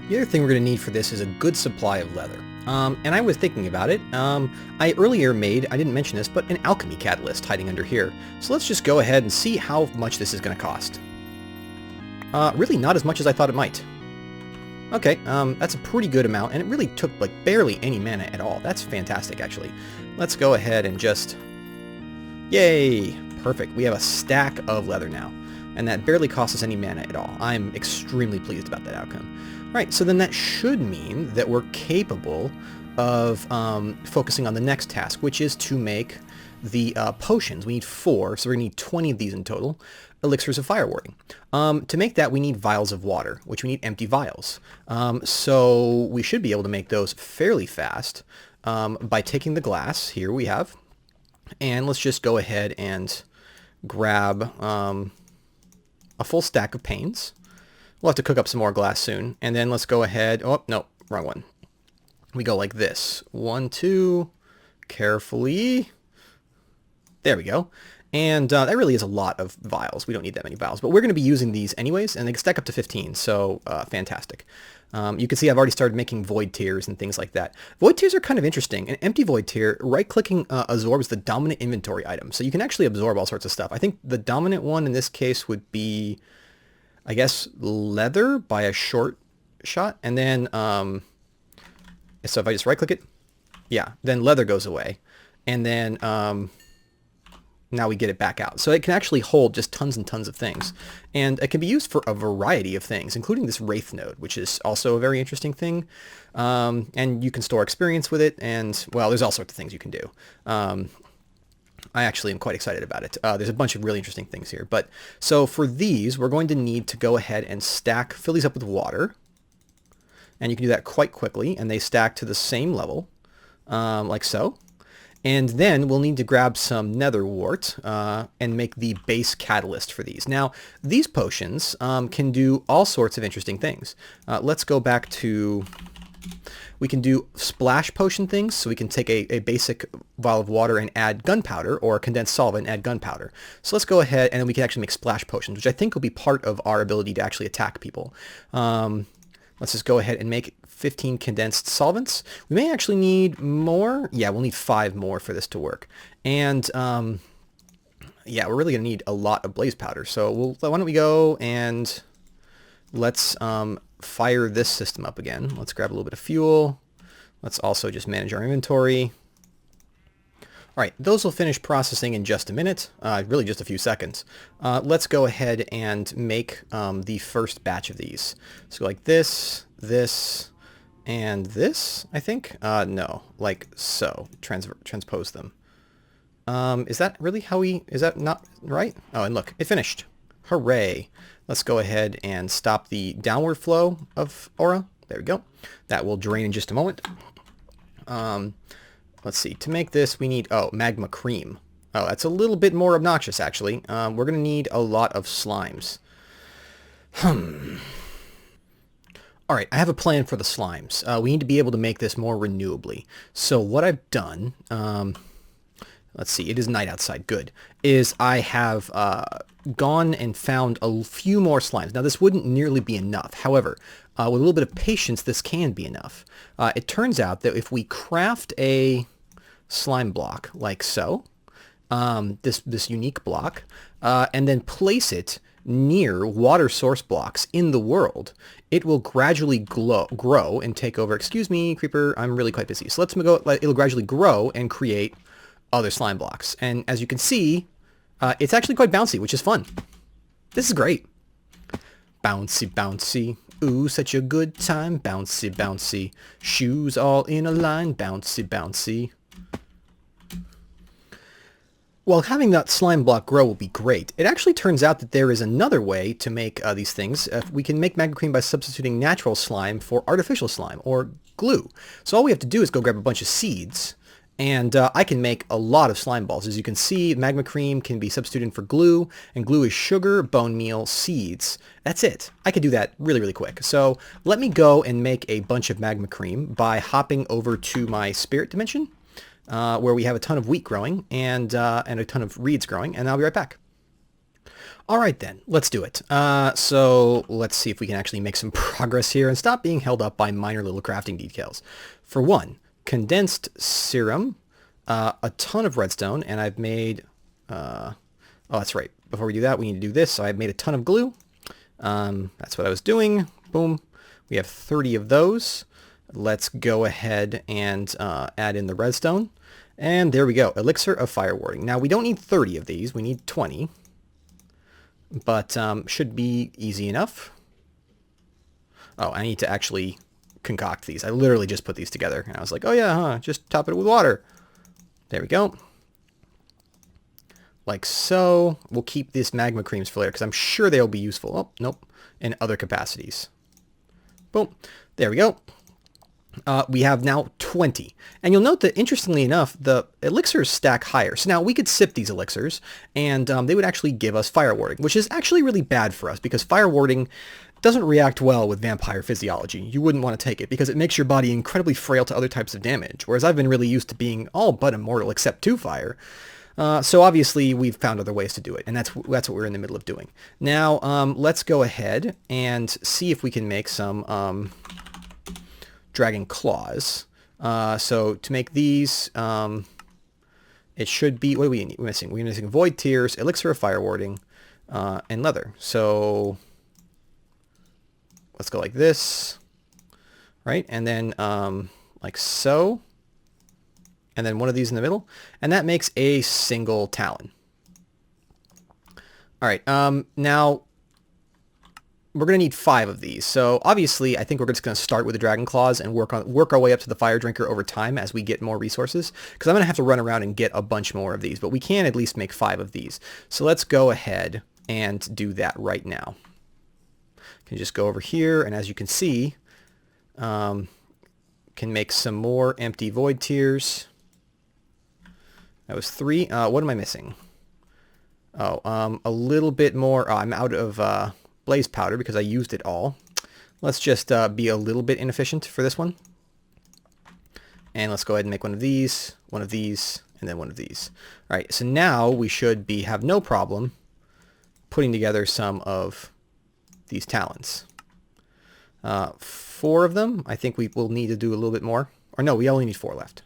The other thing we're going to need for this is a good supply of leather. And I was thinking about it. I earlier made, I didn't mention this, but an alchemy catalyst hiding under here. So let's just go ahead and see how much this is going to cost. Really not as much as I thought it might. Okay, that's a pretty good amount, and it really took like barely any mana at all. That's fantastic, actually. Let's go ahead and just... Yay! Perfect. We have a stack of leather now, and that barely costs us any mana at all. I'm extremely pleased about that outcome. Alright, so then that should mean that we're capable of focusing on the next task, which is to make the potions. We need 4, so we're going to need 20 of these in total. Elixirs of Fire Warding. To make that, we need vials of water, which we need empty vials. So we should be able to make those fairly fast by taking the glass. Here we have. And let's just go ahead and grab a full stack of panes. We'll have to cook up some more glass soon. And then let's go ahead... Oh, no, wrong one. We go like this. 1, 2, carefully. There we go. And that really is a lot of vials. We don't need that many vials, but we're going to be using these anyways, and they can stack up to 15, so fantastic. You can see I've already started making void tiers and things like that. Void tiers are kind of interesting. An empty void tier, right-clicking absorbs the dominant inventory item, so you can actually absorb all sorts of stuff. I think the dominant one in this case would be, I guess, leather by a short shot, and then, so if I just right-click it, yeah, then leather goes away, and then... now we get it back out. So it can actually hold just tons and tons of things. And it can be used for a variety of things, including this Wraith node, which is also a very interesting thing. And you can store experience with it, and, well, there's all sorts of things you can do. I actually am quite excited about it. There's a bunch of really interesting things here. But so for these, we're going to need to go ahead and fill these up with water. And you can do that quite quickly, and they stack to the same level, like so. And then we'll need to grab some nether wart and make the base catalyst for these. Now, these potions can do all sorts of interesting things. Let's go back to... We can do splash potion things, so we can take a basic vial of water and add gunpowder, or condensed solvent and add gunpowder. So let's go ahead, and then we can actually make splash potions, which I think will be part of our ability to actually attack people. Let's just go ahead and make 15 condensed solvents. We may actually need more. Yeah, we'll need 5 more for this to work. And yeah, we're really going to need a lot of blaze powder. So why don't we go and let's fire this system up again. Let's grab a little bit of fuel. Let's also just manage our inventory. All right, those will finish processing in just a minute, really just a few seconds. Let's go ahead and make the first batch of these. So like this, this, and this, I think? No, like so. Transpose them. Is that really how is that not right? Oh, and look, it finished. Hooray. Let's go ahead and stop the downward flow of aura. There we go. That will drain in just a moment. Let's see, to make this we need, magma cream. Oh, that's a little bit more obnoxious, actually. We're going to need a lot of slimes. Alright, I have a plan for the slimes. We need to be able to make this more renewably. So what I've done, let's see, it is night outside, good, is I have gone and found a few more slimes. Now this wouldn't nearly be enough. However, with a little bit of patience, this can be enough. It turns out that if we craft a slime block like so, this unique block, and then place it near water source blocks in the world, it will gradually grow and take over. Excuse me, creeper, I'm really quite busy. So let's go, it'll gradually grow and create other slime blocks. And as you can see, it's actually quite bouncy, which is fun. This is great. Bouncy, bouncy. Ooh, such a good time. Bouncy, bouncy. Shoes all in a line. Bouncy, bouncy. While having that slime block grow will be great, it actually turns out that there is another way to make these things. We can make magma cream by substituting natural slime for artificial slime, or glue. So all we have to do is go grab a bunch of seeds, and I can make a lot of slime balls. As you can see, magma cream can be substituted for glue, and glue is sugar, bone meal, seeds. That's it. I could do that really, really quick. So let me go and make a bunch of magma cream by hopping over to my spirit dimension, where we have a ton of wheat growing and a ton of reeds growing, and I'll be right back. All right then, let's do it. So let's see if we can actually make some progress here and stop being held up by minor little crafting details. For one, condensed serum, a ton of redstone, and I've made, oh, that's right. Before we do that, we need to do this. So I've made a ton of glue. That's what I was doing. Boom. We have 30 of those. Let's go ahead and add in the redstone. And there we go. Elixir of fire warding. Now, we don't need 30 of these. We need 20. But should be easy enough. Oh, I need to actually concoct these. I literally just put these together. And I was like, oh yeah, huh? Just top it with water. There we go. Like so. We'll keep these magma creams for later because I'm sure they'll be useful. Oh, nope. In other capacities. Boom. There we go. We have now 20. And you'll note that, interestingly enough, the elixirs stack higher. So now we could sip these elixirs, and they would actually give us fire warding, which is actually really bad for us, because fire warding doesn't react well with vampire physiology. You wouldn't want to take it, because it makes your body incredibly frail to other types of damage, whereas I've been really used to being all but immortal except to fire. So obviously we've found other ways to do it, and that's what we're in the middle of doing. Now, let's go ahead and see if we can make some dragon claws. So to make these, it should be, what do we need? We're missing void tears, elixir of fire warding, and leather. So let's go like this, right? And then like so, and then one of these in the middle, and that makes a single talon. All right, now we're going to need 5 of these. So obviously, I think we're just going to start with the dragon claws and work our way up to the fire drinker over time as we get more resources, because I'm going to have to run around and get a bunch more of these, but we can at least make 5 of these. So let's go ahead and do that right now. Can just go over here, and as you can see, can make some more empty void tears. That was 3. What am I missing? Oh, a little bit more. Oh, I'm out of blaze powder because I used it all. Let's just be a little bit inefficient for this one. And let's go ahead and make one of these, and then one of these. All right, so now we should have no problem putting together some of these talons. 4 of them. I think we will need to do a little bit more. Or no, we only need 4 left.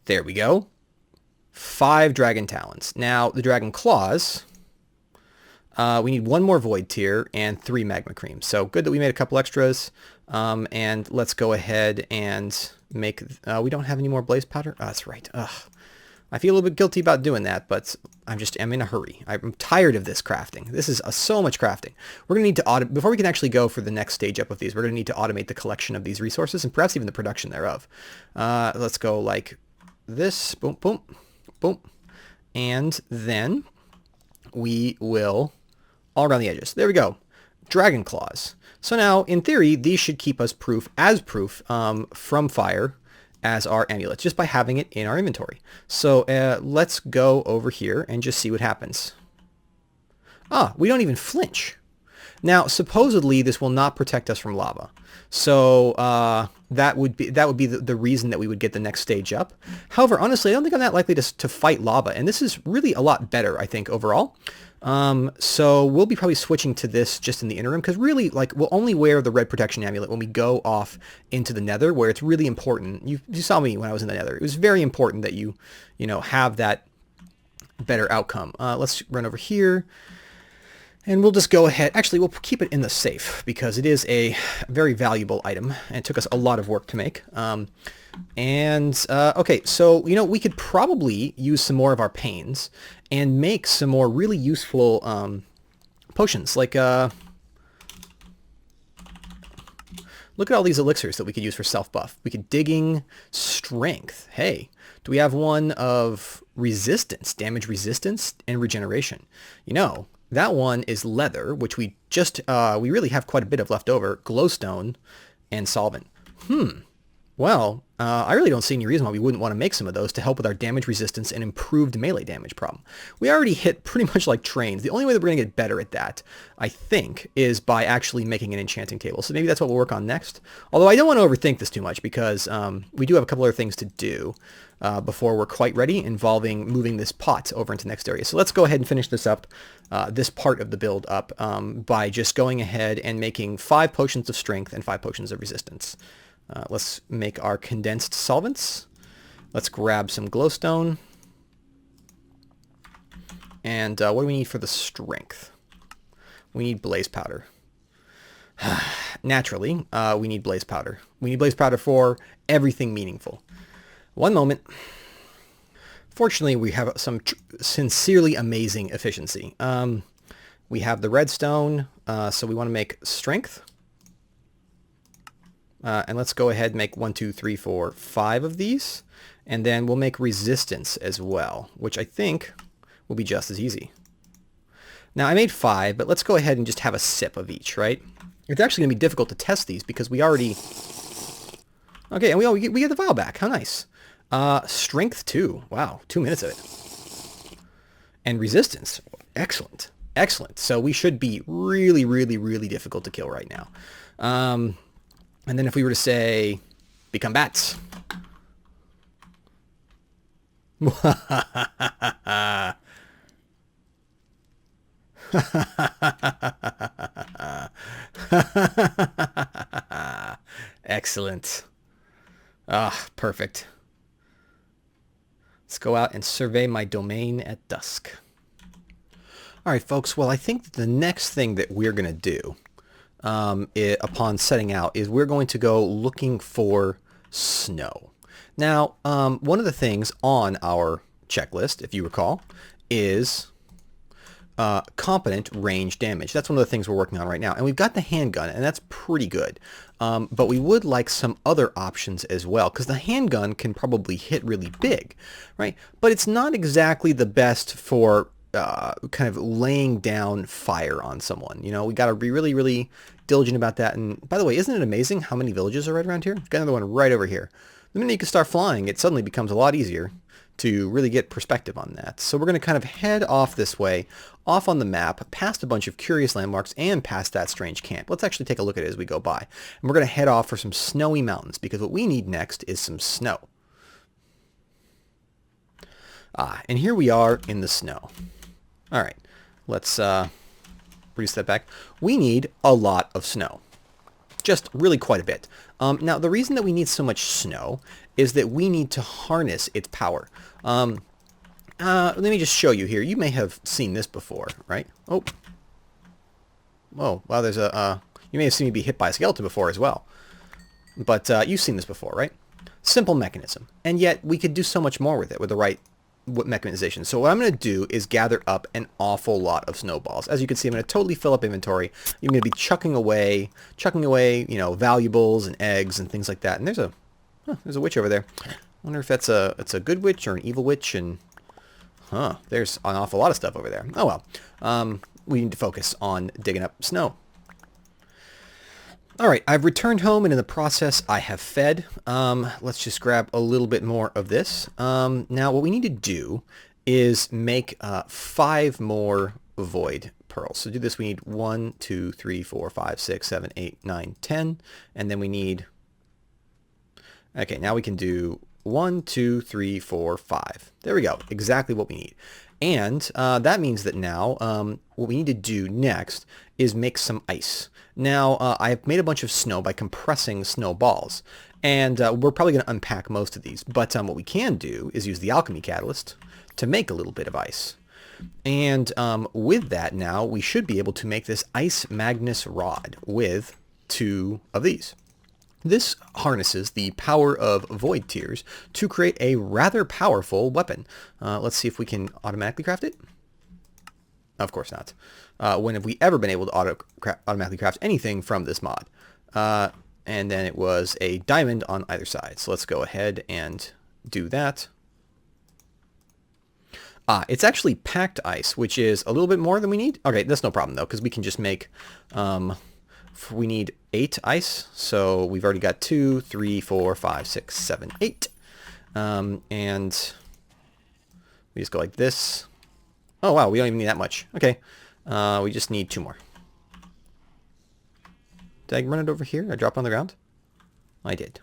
There we go. 5 dragon talons. Now, the dragon claws, we need 1 more void tier and 3 magma creams. So good that we made a couple extras. And let's go ahead and make, we don't have any more blaze powder. Oh, that's right. Ugh. I feel a little bit guilty about doing that, but I'm in a hurry. I'm tired of this crafting. This is so much crafting. We're going to need to automate, before we can actually go for the next stage up of these, we're going to need to automate the collection of these resources and perhaps even the production thereof. Let's go like this. Boom, boom, boom. And then we will all around the edges. There we go. Dragon claws. So now, in theory, these should keep us proof from fire as our amulets, just by having it in our inventory. So let's go over here and just see what happens. Ah, we don't even flinch. Now, supposedly, this will not protect us from lava. So that would be the reason that we would get the next stage up. However, honestly, I don't think I'm that likely to fight lava, and this is really a lot better, I think, overall. So we'll be probably switching to this just in the interim, because really, like, we'll only wear the red protection amulet when we go off into the nether, where it's really important. You saw me when I was in the nether. It was very important that you have that better outcome. Let's run over here. And we'll just go ahead. Actually, we'll keep it in the safe because it is a very valuable item and it took us a lot of work to make. Okay, so, we could probably use some more of our pains and make some more really useful potions. Like, look at all these elixirs that we could use for self-buff. We could digging, strength. Hey, do we have one of resistance, damage resistance, and regeneration? That one is leather, which we really have quite a bit of left over, glowstone, and solvent. Well, I really don't see any reason why we wouldn't want to make some of those to help with our damage resistance and improved melee damage problem. We already hit pretty much like trains. The only way that we're going to get better at that, I think, is by actually making an enchanting table. So maybe that's what we'll work on next. Although I don't want to overthink this too much because we do have a couple other things to do before we're quite ready, involving moving this pot over into the next area. So let's go ahead and finish this up, this part of the build up, by just going ahead and making 5 potions of strength and 5 potions of resistance. Let's make our condensed solvents. Let's grab some glowstone. And what do we need for the strength? We need blaze powder. Naturally, we need blaze powder. We need blaze powder for everything meaningful. One moment. Fortunately, we have some sincerely amazing efficiency. We have the redstone, so we want to make strength. And let's go ahead and make 1, 2, 3, 4, 5 of these. And then we'll make resistance as well, which I think will be just as easy. Now, I made 5, but let's go ahead and just have a sip of each, right? It's actually going to be difficult to test these because we already... Okay, and we get the vial back. How nice. Strength 2. Wow, 2 minutes of it. And resistance. Excellent. Excellent. So we should be really, really, really difficult to kill right now. And then if we were to say, become bats. Excellent. Ah, perfect. Let's go out and survey my domain at dusk. All right, folks. Well, I think the next thing that we're going to do upon setting out is we're going to go looking for snow. Now, one of the things on our checklist, if you recall, is competent range damage. That's one of the things we're working on right now. And we've got the handgun, and that's pretty good. But we would like some other options as well, because the handgun can probably hit really big, right? But it's not exactly the best for kind of laying down fire on someone. You know, we got to be really, really diligent about that. And by the way, isn't it amazing how many villages are right around here? Got another one right over here. The minute you can start flying, it suddenly becomes a lot easier to really get perspective on that. So we're going to kind of head off this way, off on the map, past a bunch of curious landmarks and past that strange camp. Let's actually take a look at it as we go by. And we're going to head off for some snowy mountains, because what we need next is some snow. And here we are in the snow. All right, let's reduce that back. We need a lot of snow. Just really quite a bit. Now, the reason that we need so much snow is that we need to harness its power. Let me just show you here. You may have seen this before, right? Oh. Wow, there's a... you may have seen me be hit by a skeleton before as well. But you've seen this before, right? Simple mechanism. And yet, we could do so much more with it with the right mechanization. So what I'm going to do is gather up an awful lot of snowballs. As you can see, I'm going to totally fill up inventory. I'm going to be chucking away, you know, valuables and eggs and things like that. And there's a witch over there. I wonder if it's a good witch or an evil witch. And there's an awful lot of stuff over there. Oh well. We need to focus on digging up snow. All right, I've returned home, and in the process, I have fed. Let's just grab a little bit more of this. Now, what we need to do is make 5 more void pearls. So to do this, we need 1, 2, 3, 4, 5, 6, 7, 8, 9, 10. And then we need... Okay, now we can do 1, 2, 3, 4, 5. There we go. Exactly what we need. And that means that now what we need to do next is make some ice. Now, I've made a bunch of snow by compressing snowballs, and we're probably going to unpack most of these. But what we can do is use the alchemy catalyst to make a little bit of ice. And with that now, we should be able to make this ice magnus rod with 2 of these. This harnesses the power of void tears to create a rather powerful weapon. Let's see if we can automatically craft it. Of course not. When have we ever been able to automatically craft anything from this mod? And then it was a diamond on either side. So let's go ahead and do that. It's actually packed ice, which is a little bit more than we need. Okay, that's no problem though, because we can just make, we need 8 ice. So we've already got 2, 3, 4, 5, 6, 7, 8. And we just go like this. Oh, wow, we don't even need that much. Okay. We just need 2 more. Did I run it over here? I drop it on the ground? I did.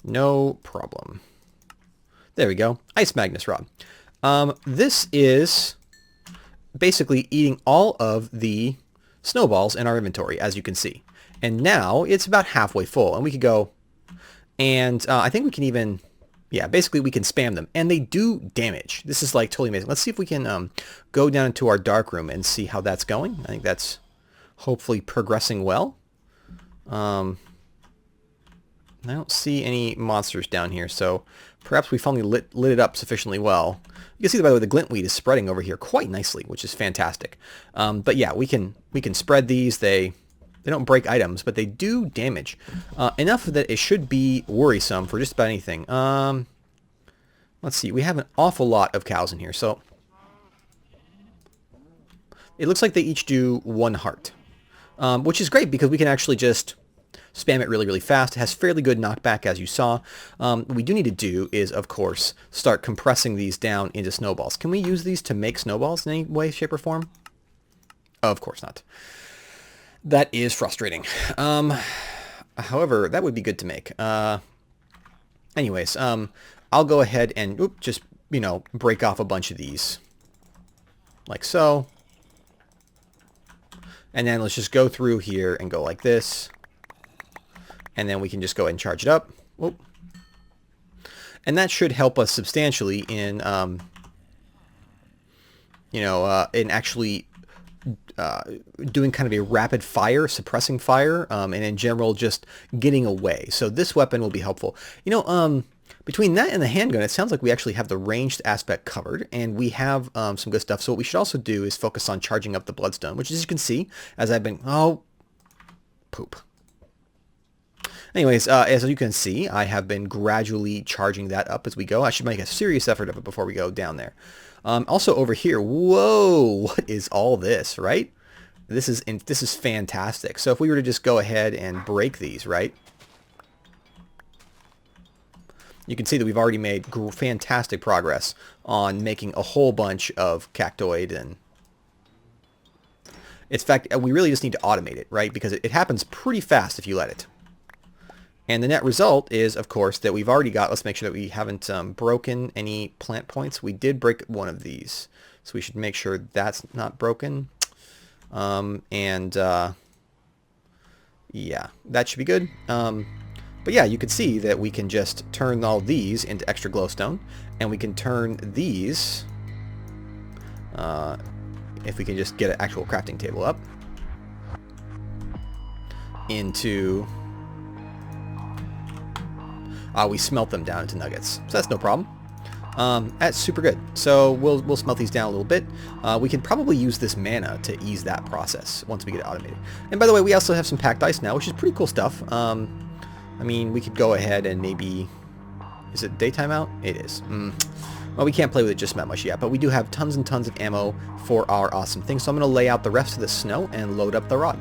No problem. There we go. Ice Magnus Rod. This is basically eating all of the snowballs in our inventory, as you can see. And now it's about halfway full. And we could go... And I think we can even... Yeah, basically we can spam them. And they do damage. This is like totally amazing. Let's see if we can go down into our dark room and see how that's going. I think that's hopefully progressing well. I don't see any monsters down here, so perhaps we finally lit it up sufficiently well. You can see, by the way, the glintweed is spreading over here quite nicely, which is fantastic. But yeah, we can spread these. They don't break items, but they do damage. Enough that it should be worrisome for just about anything. Let's see. We have an awful lot of cows in here, so it looks like they each do 1 heart, which is great because we can actually just spam it really, really fast. It has fairly good knockback, as you saw. What we do need to do is, of course, start compressing these down into snowballs. Can we use these to make snowballs in any way, shape, or form? Of course not. That is frustrating. However, that would be good to make. Anyways, I'll go ahead and just, break off a bunch of these. Like so. And then let's just go through here and go like this. And then we can just go ahead and charge it up. Whoop. And that should help us substantially in, in actually doing kind of a rapid fire, suppressing fire, and in general just getting away. So this weapon will be helpful. Between that and the handgun, it sounds like we actually have the ranged aspect covered, and we have some good stuff. So what we should also do is focus on charging up the bloodstone, which, as you can see, as I've been... Oh, poop. Anyways, as you can see, I have been gradually charging that up as we go. I should make a serious effort of it before we go down there. Also over here, whoa, what is all this, right? This is fantastic. So if we were to just go ahead and break these, right? You can see that we've already made fantastic progress on making a whole bunch of cactoid, and in fact, we really just need to automate it, right? Because it happens pretty fast if you let it. And the net result is, of course, that we've already got, let's make sure that we haven't broken any plant points. We did break one of these, so we should make sure that's not broken. Yeah, that should be good. But yeah, you can see that we can just turn all these into extra glowstone, and we can turn these, if we can just get an actual crafting table up, into... we smelt them down into nuggets, so that's no problem. That's super good. So we'll smelt these down a little bit. We can probably use this mana to ease that process once we get it automated. And by the way, we also have some packed ice now, which is pretty cool stuff. I mean, we could go ahead and maybe... Is it daytime out? It is. Well, we can't play with it just that much yet, but we do have tons and tons of ammo for our awesome thing. So I'm going to lay out the rest of the snow and load up the rod.